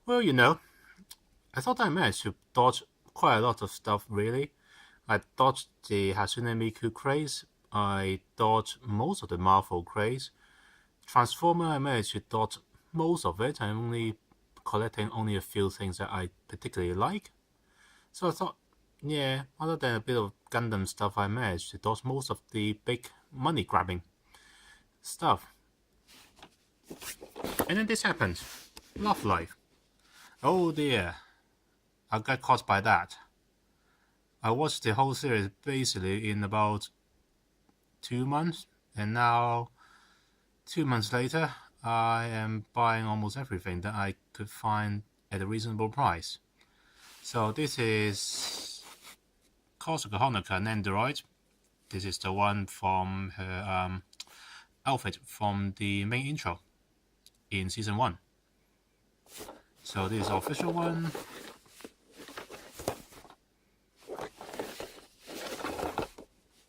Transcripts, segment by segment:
Well, I thought I managed to dodge quite a lot of stuff, really. I dodged the Hatsune Miku craze. I dodged most of the Marvel craze. Transformer, I managed to dodge most of it. I'm only collecting only a few things that I particularly like. So I thought, yeah, other than a bit of Gundam stuff, I managed to dodge most of the big money grabbing stuff. And then this happened. Love Life. Oh dear, I got caught by that. I watched the whole series basically in about 2 months, and now 2 months later, I am buying almost everything that I could find at a reasonable price. So this is Kousaka Honoka Nendoroid. This is the one from her outfit from the main intro in season 1. So this is the official one.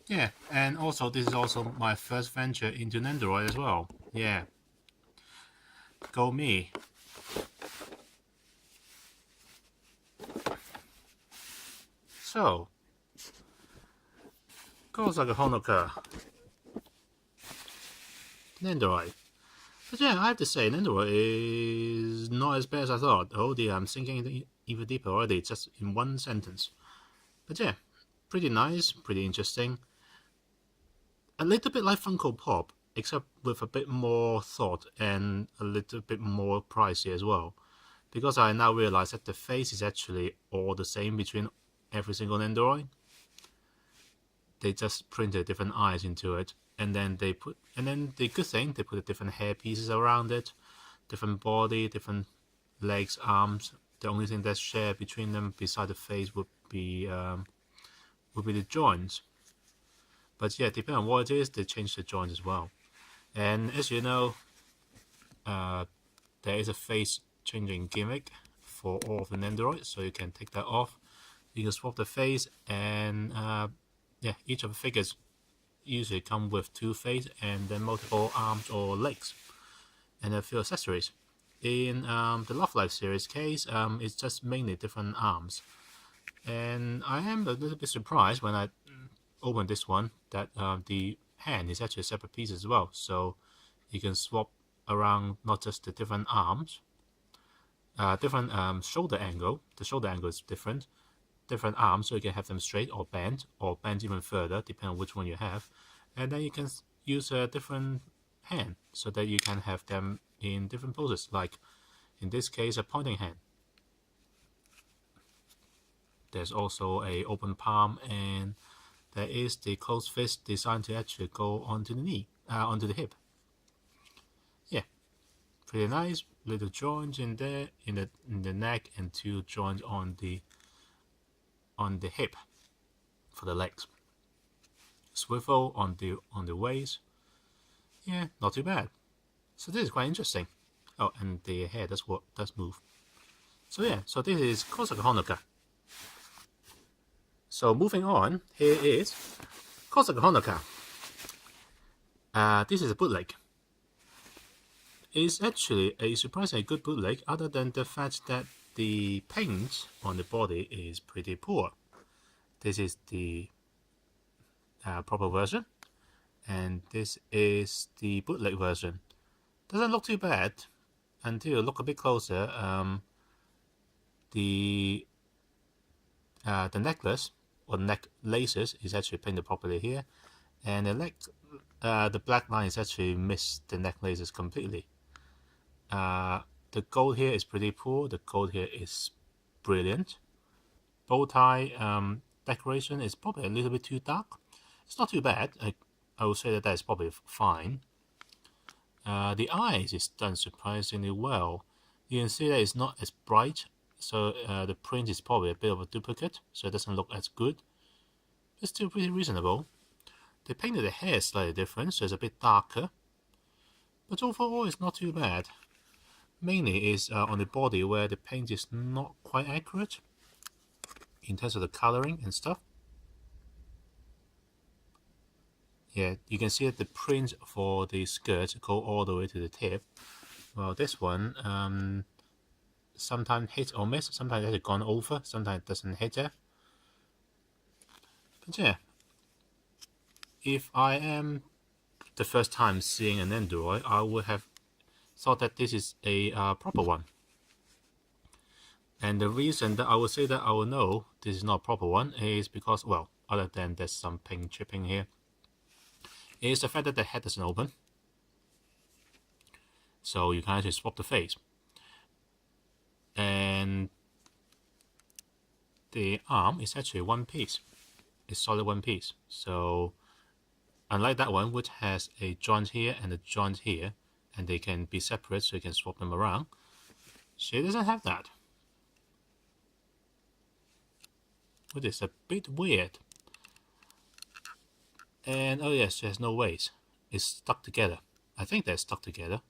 Yeah, and also this is also my first venture into Nendoroid as well. Yeah. Go me. So, Kousaka Honoka Nendoroid. But yeah, I have to say, Nendoroid is not as bad as I thought. Oh dear, I'm sinking even deeper already, just in one sentence. But yeah, pretty nice, pretty interesting. A little bit like Funko Pop, except with a bit more thought and a little bit more pricey as well. Because I now realize that the face is actually all the same between every single Nendoroid. They just printed different eyes into it, and then the good thing, they put different hair pieces around it, different body, different legs, arms. The only thing that's shared between them, beside the face, would be the joints. But yeah, depending on what it is, they change the joints as well. And as you know, there is a face changing gimmick for all of the Nendoroids, so you can take that off. You can swap the face, and yeah, each of the figures usually come with 2 faces and then multiple arms or legs, and a few accessories. In the Love Life series case, it's just mainly different arms. And I am a little bit surprised when I opened this one that the hand is actually a separate piece as well. So you can swap around not just the different arms, different shoulder angle. The shoulder angle is different arms, so you can have them straight or bent even further, depending on which one you have. And then you can use a different hand so that you can have them in different poses, like in this case, a pointing hand. There's also a open palm, and there is the closed fist designed to actually go onto the knee, onto the hip. Yeah, pretty nice. Little joints in there, in the neck, and 2 joints on the hip for the legs. Swivel on the waist. Yeah, not too bad. So this is quite interesting. Oh, and the hair does move. So yeah, so this is Kousaka Honoka. So moving on, here is Kousaka Honoka. This is a bootleg. It's actually a surprisingly good bootleg, other than the fact that the paint on the body is pretty poor. This is the proper version, and this is the bootleg version. Doesn't look too bad until you look a bit closer. The necklace or neck laces is actually painted properly here, and the black line is actually missed the neck laces completely. The gold here is pretty poor. The gold here is brilliant. Bow tie decoration is probably a little bit too dark. It's not too bad. I would say that is probably fine. The eyes is done surprisingly well. You can see that it's not as bright, so the print is probably a bit of a duplicate, so it doesn't look as good. It's still pretty reasonable. They painted the hair slightly different, so it's a bit darker. But overall, it's not too bad. Mainly is on the body, where the paint is not quite accurate in terms of the coloring and stuff. Yeah, you can see that the print for the skirt go all the way to the tip. Well, this one, sometimes hit or miss, sometimes it has gone over, sometimes it doesn't hit there. But yeah, if I am the first time seeing an Nendoroid, I would have thought that this is a proper one. And the reason that I would say that I will know this is not a proper one is because, well, other than there's some ping chipping here, is the fact that the head doesn't open. So you can actually swap the face. And the arm is actually one piece. It's solid one piece. So unlike that one, which has a joint here and a joint here, and they can be separate so you can swap them around, she doesn't have that. Which is a bit weird. And oh yes, there's no ways. It's stuck together. I think they're stuck together.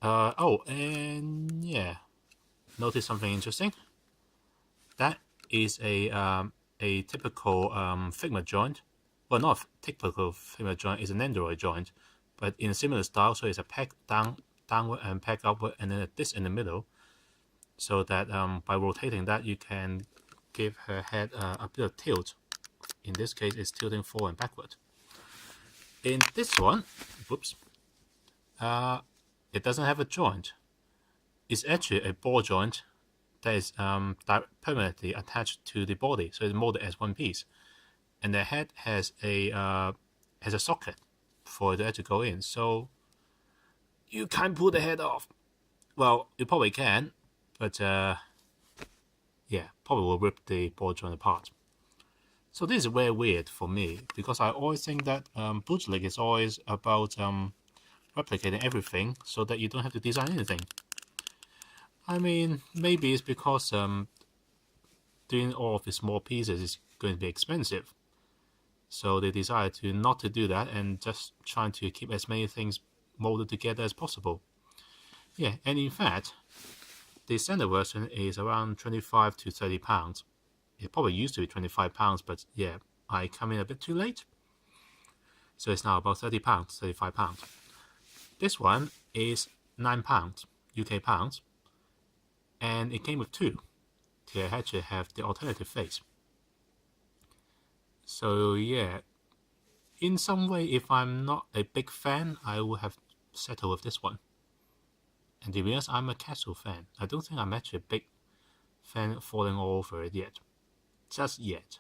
Oh, and yeah, notice something interesting. That is a typical Figma joint. Well, not typical Figma joint, is an Nendoroid joint, but in a similar style. So it's a peg downward and peg upward, and then a disc in the middle. So that by rotating that, you can give her head a bit of tilt. In this case, it's tilting forward and backward. In this one, whoops, it doesn't have a joint. It's actually a ball joint that is permanently attached to the body, so it's molded as one piece. And the head has a socket for it to actually go in, so you can't pull the head off. Well, you probably can, but yeah, probably will rip the ball joint apart. So this is very weird for me, because I always think that Bootleg is always about replicating everything so that you don't have to design anything. I mean, maybe it's because doing all of the small pieces is going to be expensive. So they decided to not to do that and just trying to keep as many things molded together as possible. Yeah, and in fact, the standard version is around 25 to 30 pounds. It probably used to be 25 pounds, but yeah, I come in a bit too late. So it's now about 30 pounds, 35 pounds. This one is 9 pounds, UK pounds, and it came with two to actually have the alternative face. So yeah, in some way, if I'm not a big fan, I would have settled with this one. And to be honest, I'm a casual fan. I don't think I'm actually a big fan falling all over it yet. Just yet.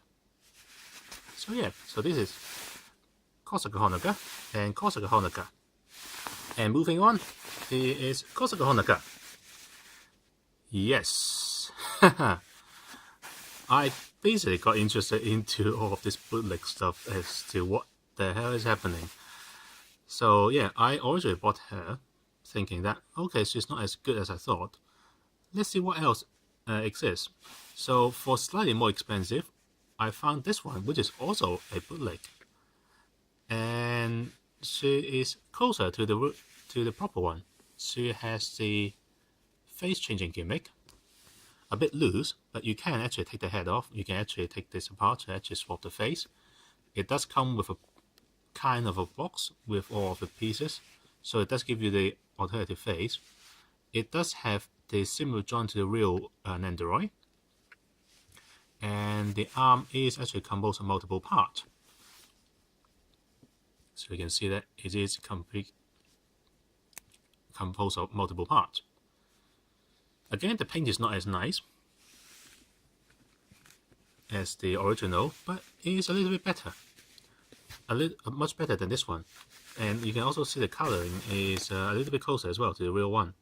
So yeah, so this is Kousaka Honoka and Kousaka Honoka. And moving on, here is Kousaka Honoka. Yes. I basically got interested into all of this bootleg stuff as to what the hell is happening. So yeah, I originally bought her thinking that, okay, she's not as good as I thought. Let's see what else exists. So for slightly more expensive, I found this one, which is also a bootleg. And she is closer to the proper one. She has the face changing gimmick. A bit loose, but you can actually take the head off. You can actually take this apart to actually swap the face. It does come with a kind of a box with all of the pieces, so it does give you the alternative face. It does have the similar joint to the real Nendoroid, and the arm is actually composed of multiple parts. So you can see that it is composed of multiple parts. Again, the paint is not as nice as the original, but it is a little bit better. Much better than this one. And you can also see the coloring is a little bit closer as well to the real one.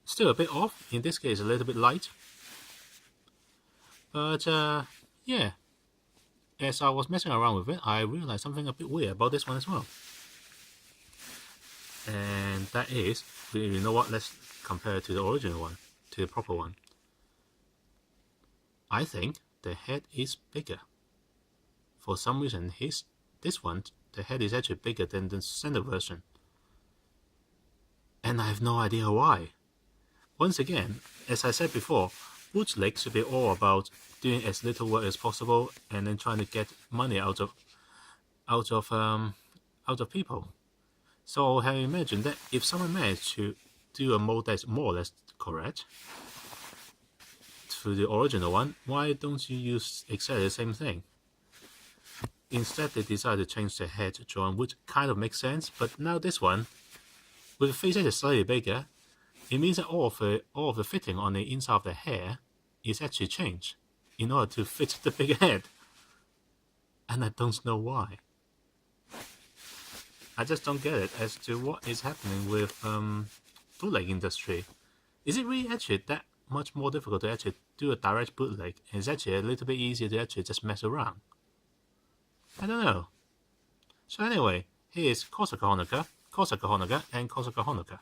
Still a bit off, in this case a little bit light. But yeah, as I was messing around with it, I realized something a bit weird about this one as well. And that is, you know what, let's compare it to the original one, to the proper one. I think the head is bigger. For some reason, this one, the head is actually bigger than the standard version. And I have no idea why. Once again, as I said before, Bootleg should be all about doing as little work as possible and then trying to get money out of people. So have you imagined that if someone managed to do a mold that's more or less correct to the original one, why don't you use exactly the same thing? Instead, they decided to change the head joint, which kind of makes sense. But now this one, with the face edge slightly bigger, it means that all of the fitting on the inside of the hair is actually changed in order to fit the bigger head. And I don't know why. I just don't get it as to what is happening with bootleg industry. Is it really actually that much more difficult to actually do a direct bootleg? It's actually a little bit easier to actually just mess around. I don't know. So anyway, here's Kousaka Honoka, and Kousaka Honoka.